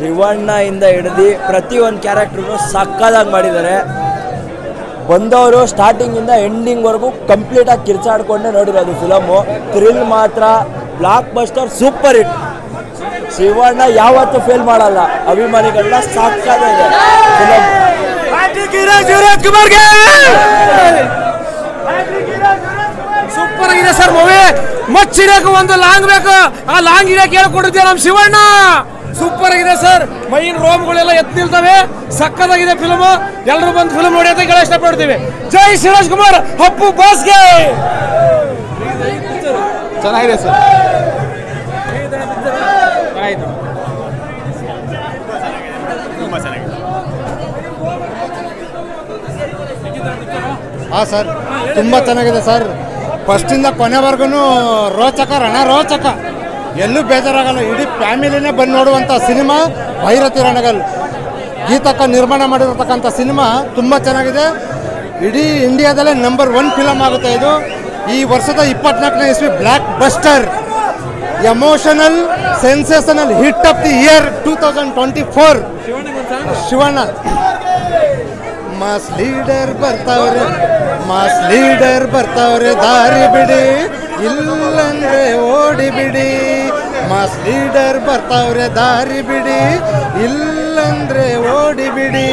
ಶಿವಣ್ಣ ಇಂದ ಹಿಡಿದು ಪ್ರತಿಯೊಂದು ಕ್ಯಾರೆಕ್ಟರ್ನು ಸಕ್ಕದಾಗಿ ಮಾಡಿದ್ದಾರೆ. ಬಂದವರು ಸ್ಟಾರ್ಟಿಂಗಿಂದ ಎಂಡಿಂಗ್ವರೆಗೂ ಕಂಪ್ಲೀಟಾಗಿ ಕಿರ್ಚಾಡ್ಕೊಂಡೇ ನೋಡಿರೋದು ಫಿಲಮು. ಥ್ರಿಲ್ ಮಾತ್ರ blockbuster, super hit. Shivanna ಯಾವತ್ತೂ ಫೇಲ್ ಮಾಡಲ್ಲ, ಅಭಿಮಾನಿಗಳನ್ನ ಸಕ್ಕದಾಗಿದೆ ಫಿಲಮ್. ಸೂಪರ್ ಆಗಿದೆ ಸರ್ ಮೂವಿ. ಮಚ್ಚಿಡಕ್ಕೆ ಒಂದು ಲಾಂಗ್ ಬೇಕು, ಆ ಲಾಂಗ್ ಇಡಕ್ಕೆ ಹೇಳ್ಕೊಟ್ಟಿದ್ದೆ ನಮ್ಮ ಶಿವಣ್ಣ. ಸೂಪರ್ ಆಗಿದೆ ಸರ್, ಮೈನ್ ರೋಮ್ಗಳೆಲ್ಲ ಎದ್ದು ನಿಲ್ತವೆ. ಸಕ್ಕದಾಗಿದೆ ಫಿಲ್ಮ್. ಎಲ್ಲರೂ ಬಂದು ಫಿಲ್ಮ್ ನೋಡಿ ಅಂತ ಹೇಳ ಇಷ್ಟಪಡ್ತೀವಿ. ಜೈ ಶಿವರಾಜ್ ಕುಮಾರ್, ಅಪ್ಪು ಬಾಸ್ಗೆ. ಚೆನ್ನಾಗಿದೆ ಸರ್. ಹಾಂ ಸರ್, ತುಂಬ ಚೆನ್ನಾಗಿದೆ ಸರ್. ಫಸ್ಟಿಂದ ಕೊನೆವರೆಗೂ ರೋಚಕ, ರಣರೋಚಕ, ಎಲ್ಲೂ ಬೇಜಾರಾಗಲ್ಲ. ಇಡೀ ಫ್ಯಾಮಿಲಿನೇ ಬಂದು ನೋಡುವಂಥ ಸಿನಿಮಾ ಭೈರತಿ ರಣಗಲ್. ಗೀತಕ್ಕ ನಿರ್ಮಾಣ ಮಾಡಿರತಕ್ಕಂಥ ಸಿನಿಮಾ ತುಂಬ ಚೆನ್ನಾಗಿದೆ. ಇಡೀ ಇಂಡಿಯಾದಲ್ಲೇ ನಂಬರ್ 1 ಫಿಲಮ್ ಆಗುತ್ತೆ ಇದು. ಈ ವರ್ಷದ 24ನೇ ಇಸ್ವಿ blockbuster, emotional sensational hit of the year 2024. Shivanna mass leader ಬರ್ತಾವ್ರೆ, ಮಾಸ್ ಲೀಡರ್ ಬರ್ತಾವ್ರೆ, ದಾರಿ ಬಿಡಿ ಇಲ್ಲಂದ್ರೆ ಓಡಿ ಬಿಡಿ. ಮಾಸ್ ಲೀಡರ್ ಬರ್ತಾವ್ರೆ, ದಾರಿ ಬಿಡಿ ಇಲ್ಲಂದ್ರೆ ಓಡಿ ಬಿಡಿ.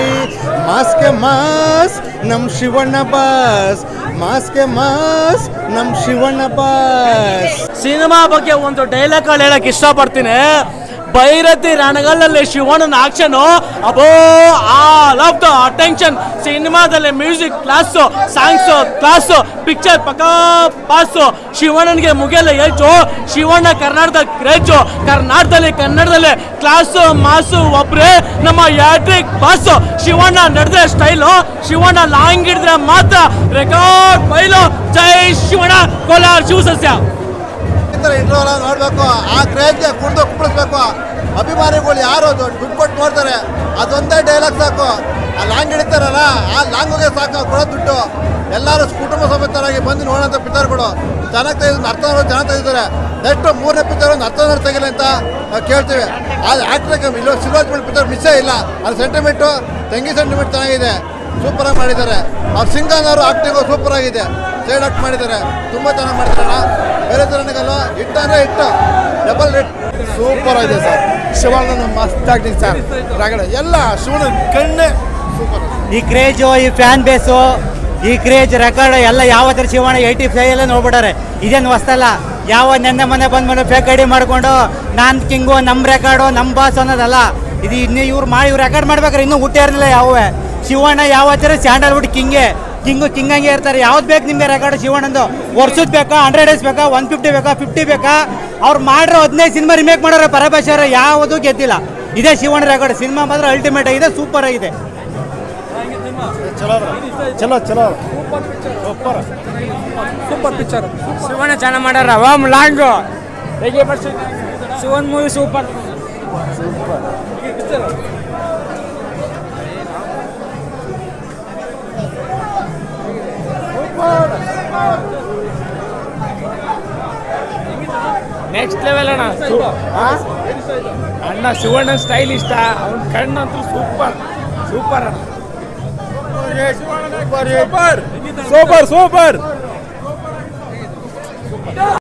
ಮಾಸ್ಗೆ ಮಾಸ್ ನಮ್ ಶಿವಣ್ಣ ಬಾಸ್, ಮಾಸ್ಗೆ ಮಾಸ್ ನಮ್ ಶಿವಣ್ಣ ಬಾಸ್. ಸಿನಿಮಾ ಬಗ್ಗೆ ಒಂದು ಡೈಲಾಗ್ ಹೇಳಕ್ ಇಷ್ಟಪಡ್ತೀನಿ. ಭೈರತಿ ರಣಗಲ್ಲಲ್ಲಿ ಶಿವಣ್ಣನ action above all of the attention. ಸಿನಿಮಾದಲ್ಲಿ music class, songs class, picture ಪಕ್ಕಾ ಪಾಸು. ಶಿವಣ್ಣನಿಗೆ ಮುಗಿಯಲ್ಲ ಏಜು, ಶಿವಣ್ಣ ಕರ್ನಾಟಕದ ಕ್ರೇಜು. ಕನ್ನಡದಲ್ಲಿ ಕ್ಲಾಸು ಮಾಸು ಒಬ್ರೆ ನಮ್ಮ ಯಾಟ್ರಿಕ್ ಬಾಸು. ಶಿವಣ್ಣ ನಡೆದ್ರೆ ಸ್ಟೈಲು, ಶಿವಣ್ಣ ಲಾಂಗ್ ಹಿಡಿದ್ರೆ ಮಾತ್ರ ರೆಕಾರ್ಡ್ ಫೈಲು. ಜೈ ಶಿವಣ್ಣ, ಕೋಲಾರ ಶಿವಸಸ್ಯ. ಇಂಟ್ರೋಲ ನೋಡಬೇಕು, ಆ ಕ್ರೇಜ್ಗೆ ಕುಡಿದು ಕುಡಿಸ್ಬೇಕು. ಅಭಿಮಾನಿಗಳು ಯಾರು ದುಡ್ಡು ಕೊಟ್ಟು ನೋಡ್ತಾರೆ, ಅದೊಂದೇ ಡೈಲಾಗ್ ಸಾಕು. ಆ ಲಾಂಗ್ ಹಿಡಿತಾರಲ್ಲ, ಆ ಲಾಂಗ್ಗೆ ಸಾಕು ಕೊಡೋ ದುಡ್ಡು. ಎಲ್ಲರೂ ಕುಟುಂಬ ಸಮೇತರಾಗಿ ಬಂದು ನೋಡೋಂಥ ಪಿಕ್ಚರ್ಗಳು ಚೆನ್ನಾಗಿ ತೆಗೆದು ಅರ್ಥನವರು ಚೆನ್ನಾಗಿ ತೆಗೆದಿದ್ದಾರೆ. ನೆಕ್ಸ್ಟ್ 3ನೇ ಪಿಕ್ಚರ್ ಒಂದು ಅರ್ಥನವರು ತೆಗಿಲ್ಲ ಅಂತ ನಾವು ಕೇಳ್ತೀವಿ. ಅದು ಆ್ಯಕ್ಟ್ರಿಗೆ ಇಲ್ಲಿ ಶಿವರಾಜ್ ಪಿಕ್ಚರ್ ಮಿಸ್ಸೇ ಇಲ್ಲ. ಅದು ಸೆಂಟಿಮೆಂಟು, ತಂಗಿ ಸೆಂಟಿಮೆಂಟ್ ಚೆನ್ನಾಗಿದೆ, ಸೂಪರಾಗಿ ಮಾಡಿದ್ದಾರೆ. ಅವ್ರು ಸಿಂಗನವರು ಆ್ಯಕ್ಟಿಂಗು ಸೂಪರ್ ಆಗಿದೆ, ಸೈಡ್ ಆಕ್ಟ್ ಮಾಡಿದ್ದಾರೆ, ತುಂಬ ಚೆನ್ನಾಗಿ ಮಾಡಿದಾರಲ್ಲ. ಬೇರೆ ತರನಿಗಲ್ಲ, ಹಿಟ್ ಅಂದರೆ ಹಿಟ್ಟು, ಡಬಲ್ ಹಿಟ್. ಸೂಪರ್ ಆಗಿದೆ ಸರ್. ಶಿವಣ್ಣ ಮಸ್ತ್ ಆಕ್ಟಿಂಗ್ ಸರ್. ಎಲ್ಲ ಶಿವಣ್ಣ ಕಣ್ಣೆ ಸೂಪರ್. ಈ ಕ್ರೇಜು, ಈ ಫ್ಯಾನ್ ಬೇಸು, ಈ ಕ್ರೇಜ್ ರೆಕಾರ್ಡ್ ಎಲ್ಲ ಯಾವತ್ತರ ಶಿವಣ್ಣ 85 ಎಲ್ಲ ನೋಡ್ಬಿಟ್ಟಾರೆ. ಇದೇನು ಹೊಸ್ತಲ್ಲ. ಯಾವ ನೆನ್ನೆ ಮನೆ ಬಂದ್ಬಿಟ್ಟು ಫೇಕ್ ಐಡಿ ಮಾಡಿಕೊಂಡು ನಾನು ಕಿಂಗು, ನಮ್ಮ ರೆಕಾರ್ಡು, ನಮ್ಮ ಬಾಸ್ ಅನ್ನೋದಲ್ಲ ಇದು. ಇನ್ನು ಇವ್ರು ರೆಕಾರ್ಡ್ ಮಾಡ್ಬೇಕಾರೆ ಇನ್ನೂ ಹುಟ್ಟೇ ಇರಲಿಲ್ಲ ಯಾವೇ. ಶಿವಣ್ಣ ಯಾವತ್ತರ ಸ್ಯಾಂಡಲ್ವುಡ್ ಕಿಂಗ್ ಹಂಗೆ ಇರ್ತಾರೆ. ಯಾವ್ದು ಬೇಕು ನಿಮಗೆ ರೆಕಾರ್ಡ್ ಶಿವಣ್ಣಂದು? ವರ್ಷದ ಬೇಕಾ, 100 ಡೇಸ್ ಬೇಕಾ, 150 ಬೇಕಾ, 50 ಬೇಕಾ? ಅವ್ರು ಮಾಡಿರೋ 15 ಸಿನಿಮಾ ರಿಮೇಕ್ ಮಾಡೋರು ಪರಭಾಷೆ ಯಾವುದೂ ಗೆದ್ದಿಲ್ಲ. ಇದೇ ಶಿವಣ್ಣ ರೆಕಾರ್ಡ್. ಸಿನಿಮಾ ಮಾತ್ರ ಅಲ್ಟಿಮೇಟ್ ಆಗಿದೆ, ಸೂಪರ್ ಆಗಿದೆ. Super picture. ಶಿವಣ್ಣ ಚೆನ್ನಾಗಿ ಮಾಡ್ಯಾರ. ವಾಮ್ ಲಾಂಗ್ Shivan movie super. Next level ಅಣ್ಣ. ಅಣ್ಣ ಶಿವಣ್ಣ ಸ್ಟೈಲ್ ಇಷ್ಟ, ಅವ್ನ ಕಣ್ಣಂತೂ ಸೂಪರ್ ಸೂಪರ್ ಅಣ್ಣ. Super super super.